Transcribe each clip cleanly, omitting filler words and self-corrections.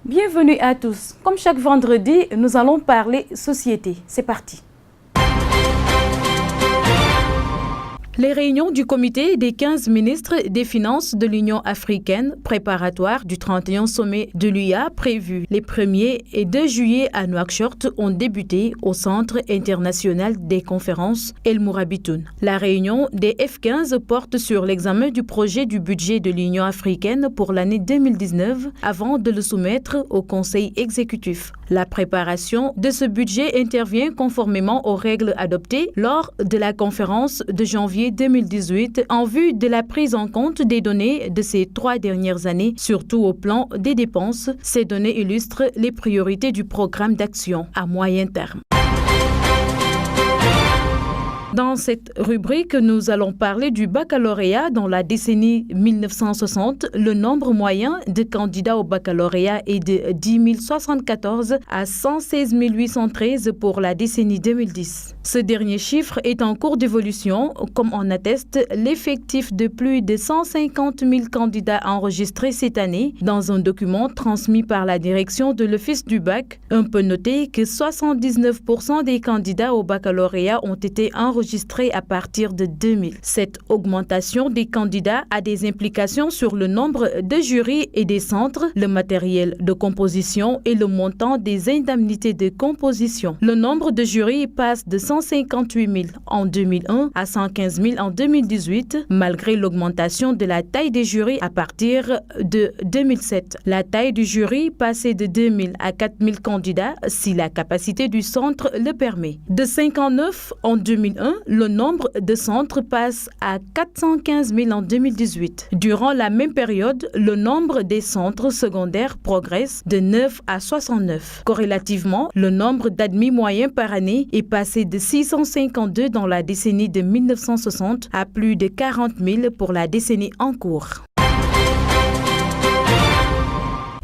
Bienvenue à tous. Comme chaque vendredi, nous allons parler société. C'est parti. Les réunions du comité des 15 ministres des Finances de l'Union africaine préparatoire du 31 sommet de l'UA prévu les 1er et 2 juillet à Nouakchott ont débuté au Centre international des conférences El Mourabitoun. La réunion des F15 porte sur l'examen du projet du budget de l'Union africaine pour l'année 2019 avant de le soumettre au Conseil exécutif. La préparation de ce budget intervient conformément aux règles adoptées lors de la conférence de janvier 2018 en vue de la prise en compte des données de ces 3 dernières années, surtout au plan des dépenses. Ces données illustrent les priorités du programme d'action à moyen terme. Dans cette rubrique, nous allons parler du baccalauréat. Dans la décennie 1960, le nombre moyen de candidats au baccalauréat est de 10 074 à 116 813 pour la décennie 2010. Ce dernier chiffre est en cours d'évolution, comme en atteste l'effectif de plus de 150 000 candidats enregistrés cette année. Dans un document transmis par la direction de l'Office du bac, on peut noter que 79% des candidats au baccalauréat ont été enregistrés à partir de 2000. Cette augmentation des candidats a des implications sur le nombre de jurys et des centres, le matériel de composition et le montant des indemnités de composition. Le nombre de jurys passe de 158 000 en 2001 à 115 000 en 2018, malgré l'augmentation de la taille des jurys à partir de 2007. La taille du jury passait de 2 000 à 4 000 candidats si la capacité du centre le permet. De 59 en 2001, le nombre de centres passe à 415 000 en 2018. Durant la même période, le nombre des centres secondaires progresse de 9 à 69. Corrélativement, le nombre d'admis moyens par année est passé de 652 dans la décennie de 1960 à plus de 40 000 pour la décennie en cours.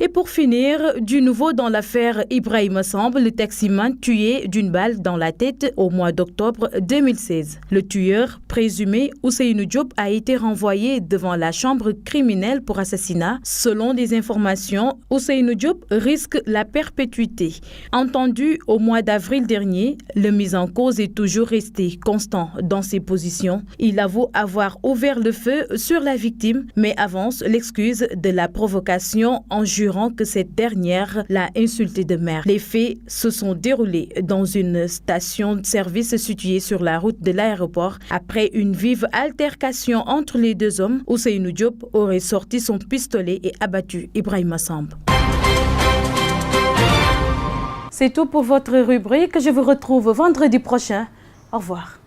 Et pour finir, du nouveau dans l'affaire Ibrahima Samb, le taximan tué d'une balle dans la tête au mois d'octobre 2016. Le tueur présumé, Ousseynou Diop, a été renvoyé devant la chambre criminelle pour assassinat. Selon des informations, Ousseynou Diop risque la perpétuité. Entendu au mois d'avril dernier, le mis en cause est toujours resté constant dans ses positions. Il avoue avoir ouvert le feu sur la victime, mais avance l'excuse de la provocation en jurant que cette dernière l'a insulté de merde. Les faits se sont déroulés dans une station de service située sur la route de l'aéroport. Après une vive altercation entre les deux hommes, Ousseynou Diop aurait sorti son pistolet et abattu Ibrahima Samb. C'est tout pour votre rubrique. Je vous retrouve vendredi prochain. Au revoir.